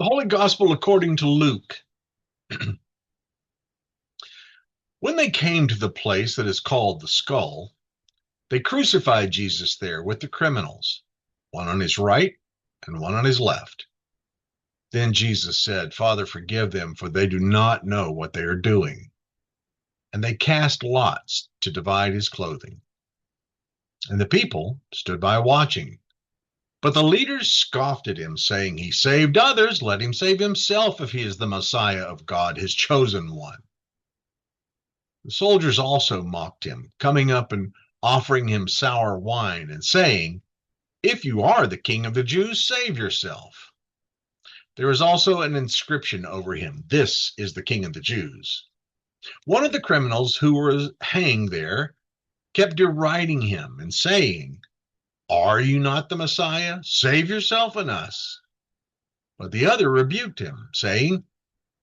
The Holy Gospel according to Luke. When they came to the place that is called the Skull, they crucified Jesus there with the criminals, one on his right and one on his left. Then Jesus said, "Father, forgive them, for they do not know what they are doing." And they cast lots to divide his clothing. And the people stood by watching. But the leaders scoffed at him, saying, "He saved others. Let him save himself if he is the Messiah of God, his chosen one." The soldiers also mocked him, coming up and offering him sour wine and saying, "If you are the king of the Jews, save yourself." There was also an inscription over him, "This is the King of the Jews." One of the criminals who was hanged there kept deriding him and saying, "Are you not the Messiah? Save yourself and us." But the other rebuked him, saying,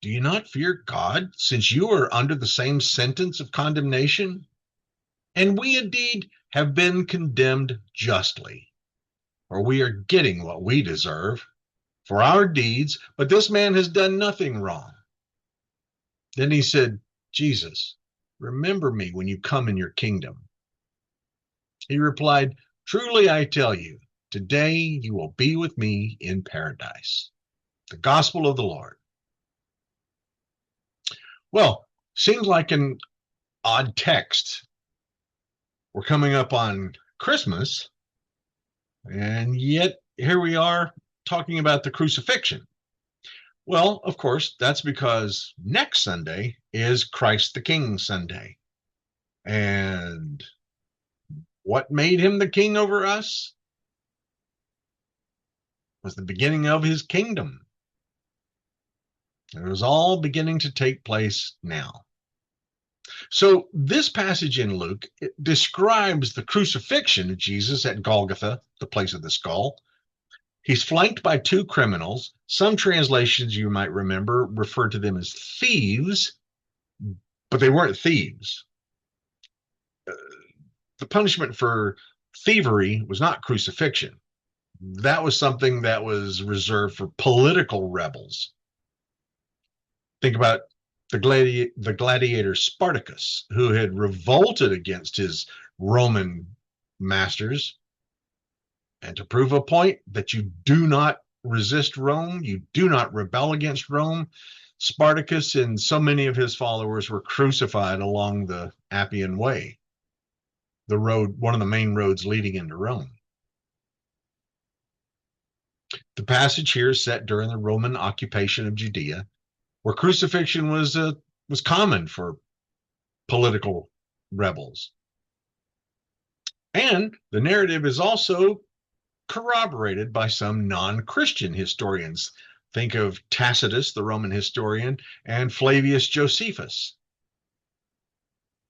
"Do you not fear God, since you are under the same sentence of condemnation? And we indeed have been condemned justly, for we are getting what we deserve for our deeds, but this man has done nothing wrong." Then he said, "Jesus, remember me when you come in your kingdom." He replied, "Truly I tell you, today you will be with me in paradise." The gospel of the Lord. Well, seems like an odd text. We're coming up on Christmas, and yet here we are talking about the crucifixion. Well, of course, that's because next Sunday is Christ the King Sunday. And what made him the king over us was the beginning of his kingdom. It was all beginning to take place now. So this passage in Luke, it describes the crucifixion of Jesus at Golgotha, the place of the skull. He's flanked by two criminals. Some translations, you might remember, refer to them as thieves, but they weren't thieves. The punishment for thievery was not crucifixion. That was something that was reserved for political rebels. Think about the gladiator Spartacus, who had revolted against his Roman masters. And to prove a point that you do not resist Rome, you do not rebel against Rome, Spartacus and so many of his followers were crucified along the Appian Way, the road, one of the main roads leading into Rome. The passage here is set during the Roman occupation of Judea, where crucifixion was common for political rebels. And the narrative is also corroborated by some non-Christian historians. Think of Tacitus, the Roman historian, and Flavius Josephus.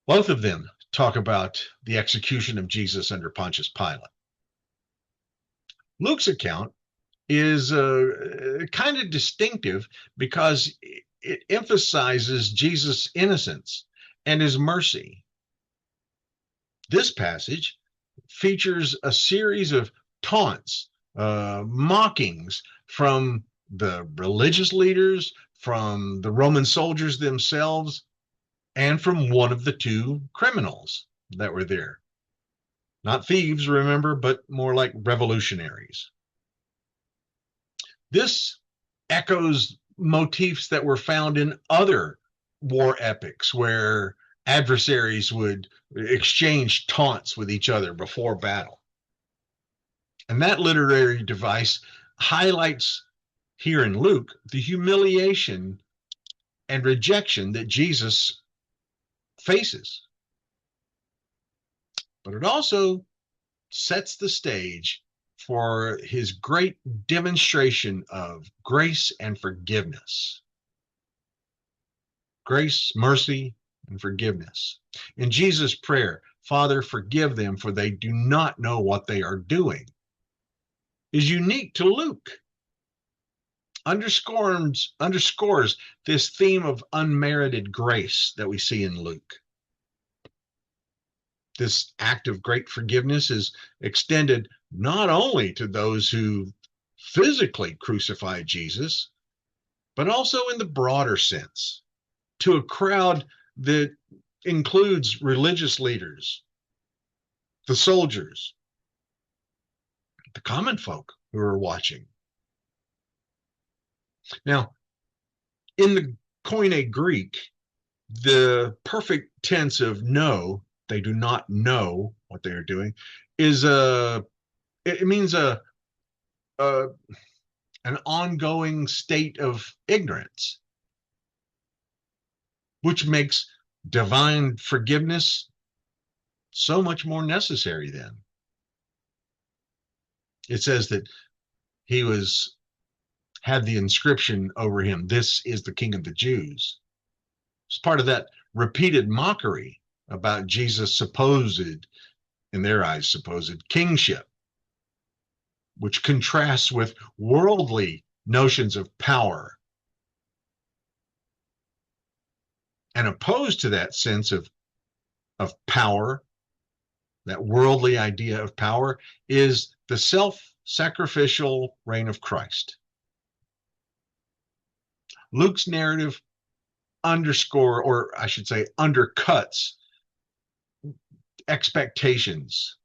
Both of them talk about the execution of Jesus under Pontius Pilate. Luke's account is kind of distinctive because it emphasizes Jesus' innocence and his mercy. This passage features a series of taunts, mockings from the religious leaders, from the Roman soldiers themselves, and from one of the two criminals that were there. Not thieves, remember, but more like revolutionaries. This echoes motifs that were found in other war epics where adversaries would exchange taunts with each other before battle. And that literary device highlights here in Luke the humiliation and rejection that Jesus faces. But it also sets the stage for his great demonstration of grace and forgiveness. Grace, mercy, and forgiveness. In Jesus' prayer, "Father, forgive them, for they do not know what they are doing," is unique to Luke. Underscores this theme of unmerited grace that we see in Luke. This act of great forgiveness is extended not only to those who physically crucified Jesus, but also in the broader sense to a crowd that includes religious leaders, the soldiers, the common folk who are watching. Now, in the Koine Greek, the perfect tense of know, they do not know what they are doing, is it means a an ongoing state of ignorance, which makes divine forgiveness so much more necessary then. It says that he had the inscription over him, "This is the King of the Jews." It's part of that repeated mockery about Jesus' supposed, in their eyes, supposed kingship, which contrasts with worldly notions of power. And opposed to that sense of power, that worldly idea of power, is the self-sacrificial reign of Christ. Luke's narrative undercuts expectations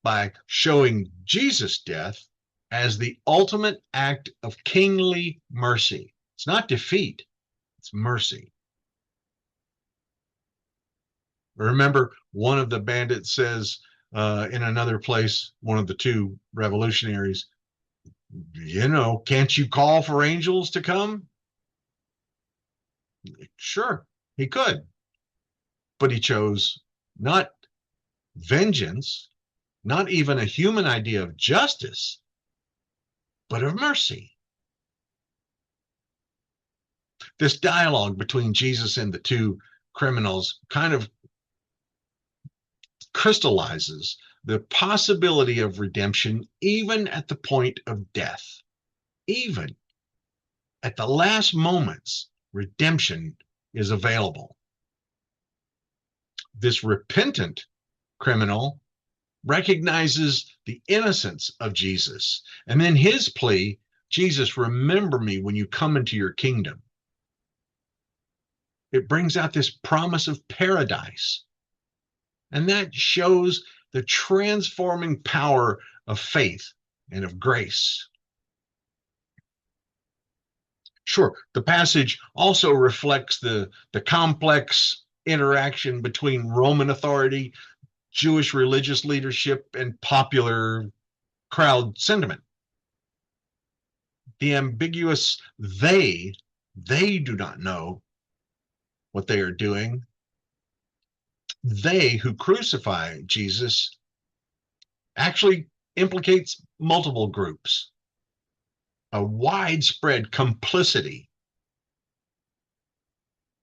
by showing Jesus' death as the ultimate act of kingly mercy. It's not defeat, it's mercy. Remember, one of the bandits says in another place, one of the two revolutionaries, can't you call for angels to come? Sure, he could. But he chose not vengeance, not even a human idea of justice, but of mercy. This dialogue between Jesus and the two criminals kind of crystallizes the possibility of redemption even at the point of death. Even at the last moments, redemption is available. This repentant criminal recognizes the innocence of Jesus. And then his plea, Jesus, remember me when you come into your kingdom. It brings out this promise of paradise. And that shows the transforming power of faith and of grace. Sure, the passage also reflects the complex interaction between Roman authority, Jewish religious leadership, and popular crowd sentiment. The ambiguous they do not know what they are doing. They who crucify Jesus actually implicates multiple groups, a widespread complicity,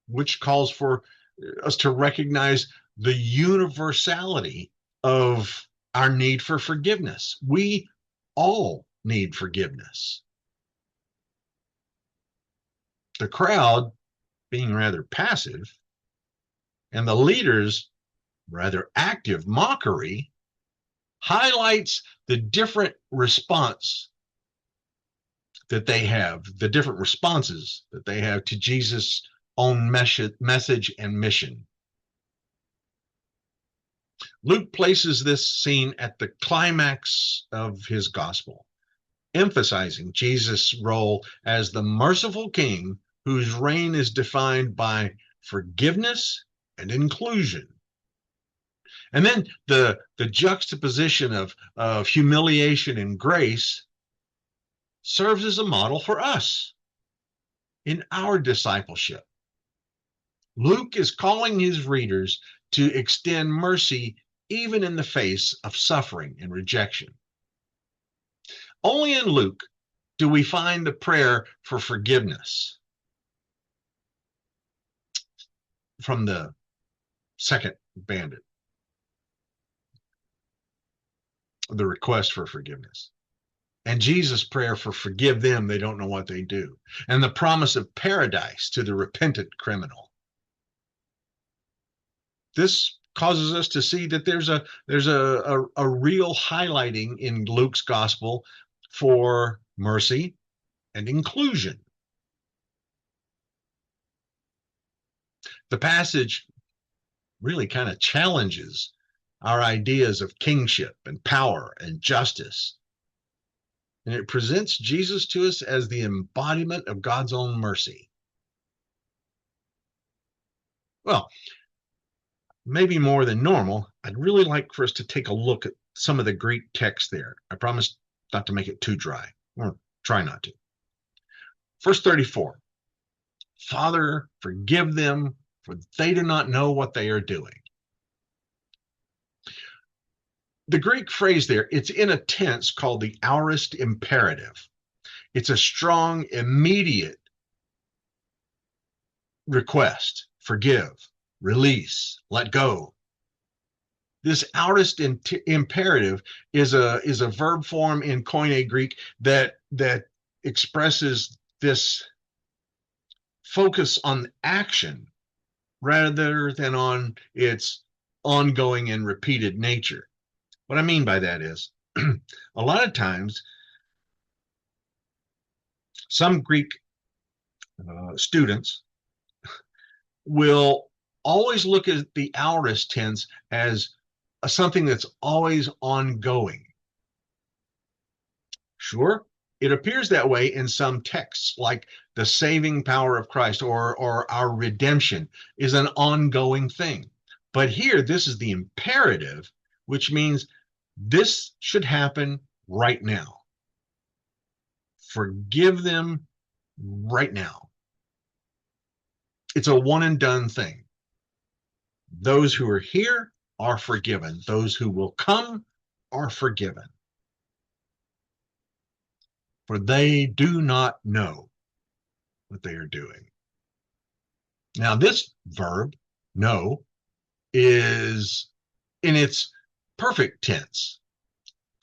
which calls for us to recognize the universality of our need for forgiveness. We all need forgiveness. The crowd being rather passive, and the leaders' rather active mockery highlights the different response that they have, the different responses that they have to Jesus' own message and mission. Luke places this scene at the climax of his gospel, emphasizing Jesus' role as the merciful king whose reign is defined by forgiveness and inclusion. And then the juxtaposition of humiliation and grace serves as a model for us in our discipleship. Luke is calling his readers to extend mercy even in the face of suffering and rejection. Only in Luke do we find the prayer for forgiveness from the second bandit, the request for forgiveness, and Jesus' prayer for forgive them, they don't know what they do, and the promise of paradise to the repentant criminal. This causes us to see that there's a real highlighting in Luke's gospel for mercy and inclusion. The passage really kind of challenges our ideas of kingship and power and justice. And it presents Jesus to us as the embodiment of God's own mercy. Well, maybe more than normal, I'd really like for us to take a look at some of the Greek text there. I promise not to make it too dry, or try not to. Verse 34, Father, forgive them, for they do not know what they are doing. The Greek phrase there, it's in a tense called the aorist imperative. It's a strong, immediate request. Forgive, release, let go. This aorist imperative is a verb form in Koine Greek that expresses this focus on action rather than on its ongoing and repeated nature. What I mean by that is, a lot of times, some Greek students will always look at the aorist tense as something that's always ongoing. Sure, it appears that way in some texts, like the saving power of Christ or our redemption is an ongoing thing. But here, this is the imperative, which means this should happen right now. Forgive them right now. It's a one and done thing. Those who are here are forgiven. Those who will come are forgiven. For they do not know what they are doing. Now, this verb, know, is in its perfect tense.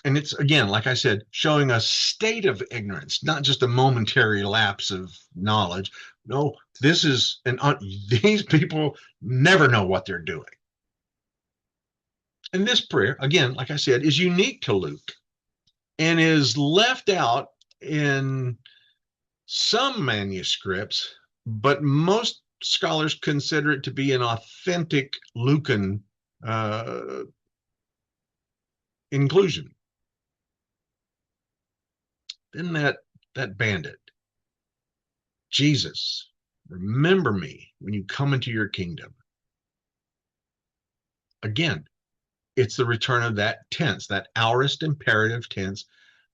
And it's, again, like I said, showing a state of ignorance, not just a momentary lapse of knowledge. No, this is these people never know what they're doing. And this prayer, again, like I said, is unique to Luke and is left out in some manuscripts, but most scholars consider it to be an authentic Lucan inclusion. Then that bandit, Jesus, remember me when you come into your kingdom. Again, it's the return of that tense, that aorist imperative tense.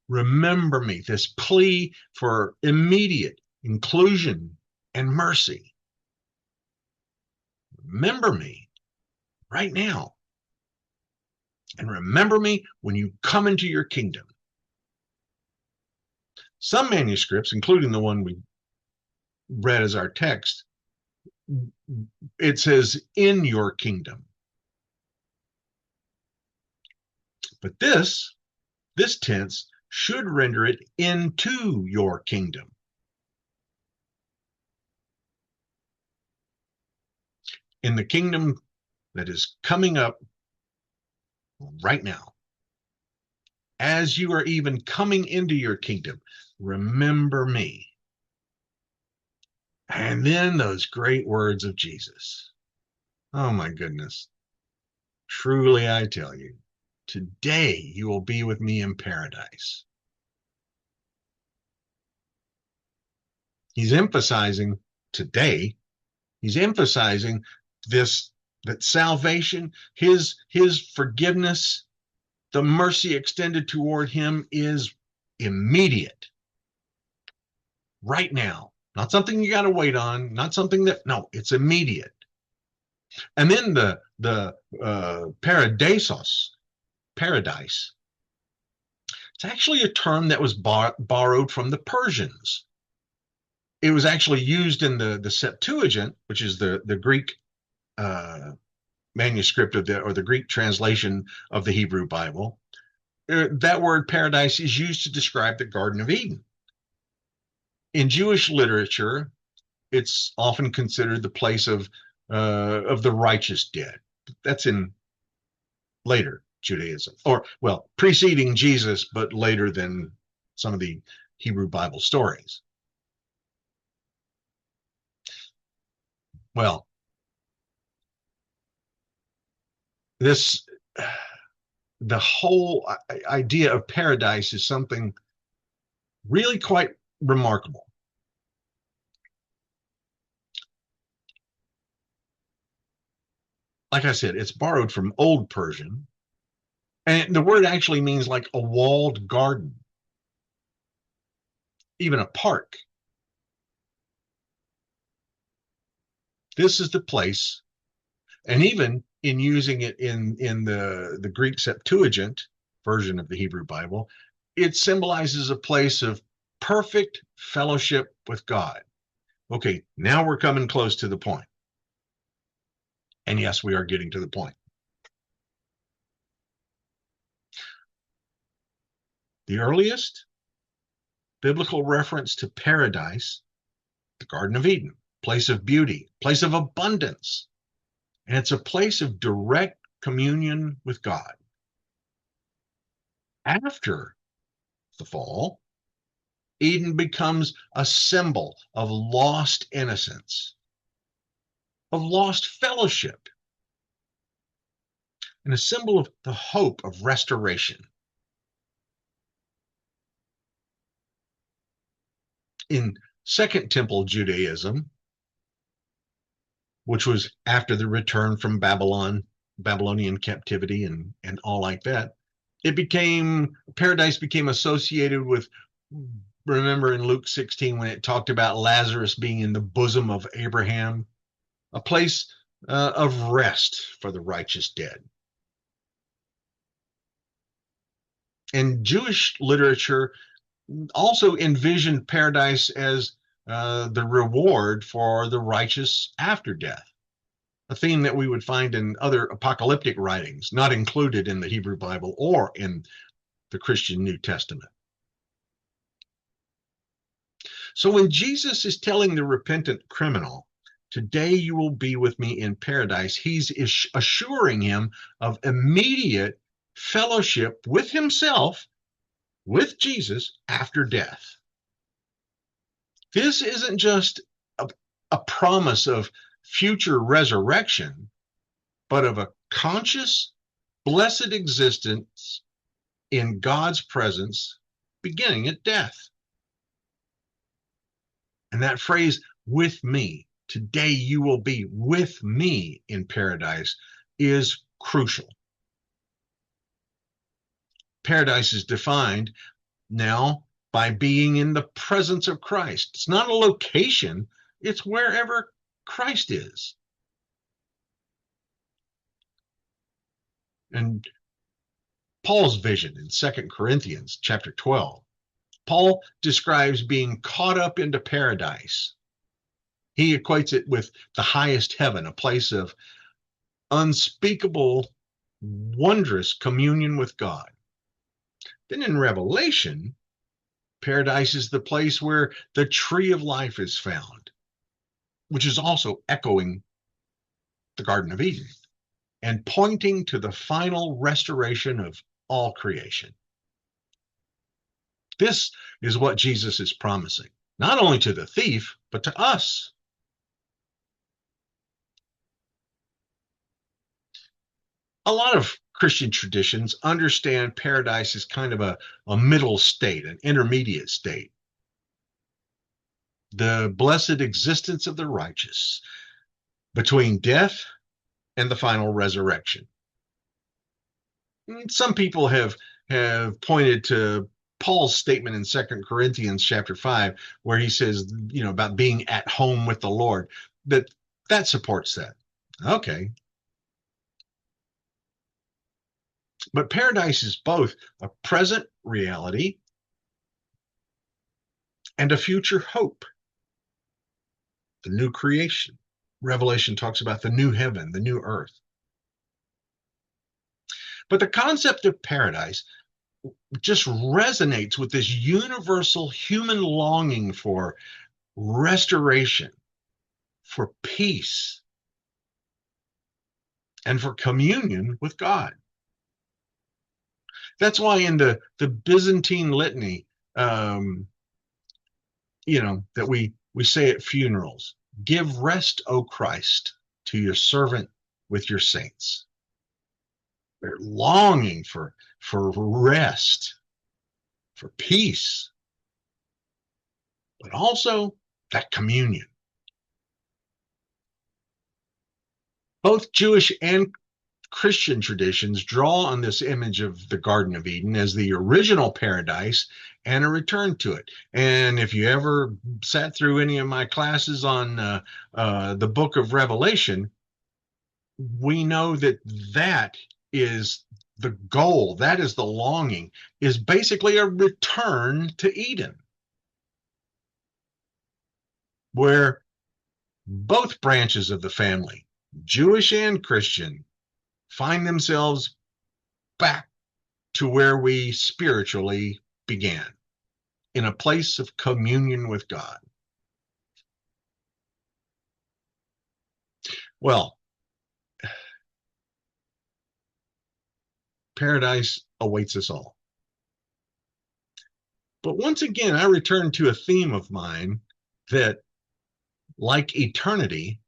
Remember me, this plea for immediate inclusion and mercy. Remember me right now. And remember me when you come into your kingdom. Some manuscripts, including the one we read as our text, it says, in your kingdom. But this tense should render it into your kingdom. In the kingdom that is coming up right now. As you are even coming into your kingdom, remember me. And then those great words of Jesus. Oh my goodness. Truly I tell you, today you will be with me in paradise. He's emphasizing today, he's emphasizing that salvation, his forgiveness, the mercy extended toward him is immediate. Right now. Not something you got to wait on, not something no, it's immediate. And then the paradeisos, paradise. It's actually a term that was borrowed from the Persians. It was actually used in the Septuagint, which is the Greek manuscript of the Greek translation of the Hebrew Bible. That word paradise is used to describe the Garden of Eden. In Jewish literature, it's often considered the place of the righteous dead. That's in later Judaism, or well, preceding Jesus, but later than some of the Hebrew Bible stories. Well, This, the whole idea of paradise is something really quite remarkable. Like I said, it's borrowed from Old Persian, and the word actually means like a walled garden, even a park. This is the place, and even in using it in the Greek Septuagint version of the Hebrew Bible, it symbolizes a place of perfect fellowship with God. Okay, now we're coming close to the point. And yes, we are getting to the point. The earliest biblical reference to paradise, the Garden of Eden, place of beauty, place of abundance. And it's a place of direct communion with God. After the fall, Eden becomes a symbol of lost innocence, of lost fellowship, and a symbol of the hope of restoration. In Second Temple Judaism, which was after the return from Babylonian captivity and all like that, paradise became associated with, remember in Luke 16 when it talked about Lazarus being in the bosom of Abraham, a place of rest for the righteous dead. And Jewish literature also envisioned paradise as the reward for the righteous after death, a theme that we would find in other apocalyptic writings, not included in the Hebrew Bible or in the Christian New Testament. So when Jesus is telling the repentant criminal, today you will be with me in paradise, he's assuring him of immediate fellowship with himself, with Jesus, after death. This isn't just a promise of future resurrection, but of a conscious, blessed existence in God's presence beginning at death. And that phrase, with me, today you will be with me in paradise, is crucial. Paradise is defined now by being in the presence of Christ. It's not a location, it's wherever Christ is. And Paul's vision in 2 Corinthians chapter 12, Paul describes being caught up into paradise. He equates it with the highest heaven, a place of unspeakable, wondrous communion with God. Then in Revelation, paradise is the place where the tree of life is found, which is also echoing the Garden of Eden and pointing to the final restoration of all creation. This is what Jesus is promising, not only to the thief, but to us. A lot of Christian traditions understand paradise as kind of a middle state, an intermediate state. The blessed existence of the righteous between death and the final resurrection. Some people have pointed to Paul's statement in 2 Corinthians chapter 5, where he says, about being at home with the Lord, that supports that. Okay. But paradise is both a present reality and a future hope. The new creation. Revelation talks about the new heaven, the new earth. But the concept of paradise just resonates with this universal human longing for restoration, for peace, and for communion with God. That's why in the Byzantine litany, that we say at funerals, give rest, O Christ, to your servant with your saints. They're longing for rest, for peace, but also that communion. Both Jewish and Christian traditions draw on this image of the Garden of Eden as the original paradise and a return to it. And if you ever sat through any of my classes on the book of Revelation, we know that that is the goal, that is the longing, is basically a return to Eden, where both branches of the family, Jewish and Christian, find themselves back to where we spiritually began, in a place of communion with God. Well, paradise awaits us all. But once again, I return to a theme of mine that, like eternity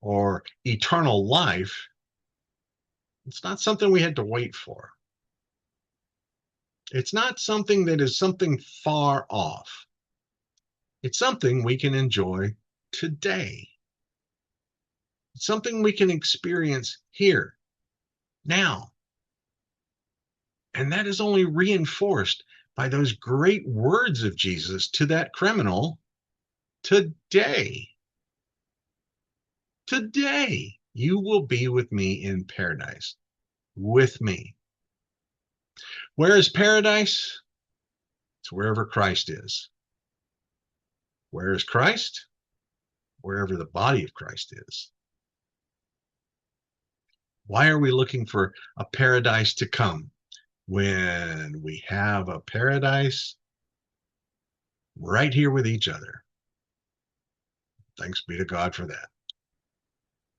or eternal life, it's not something we had to wait for. It's not something that is something far off. It's something we can enjoy today. It's something we can experience here, now. And that is only reinforced by those great words of Jesus to that criminal: today, today, you will be with me in paradise, with me. Where is paradise? It's wherever Christ is. Where is Christ? Wherever the body of Christ is. Why are we looking for a paradise to come when we have a paradise right here with each other? Thanks be to God for that.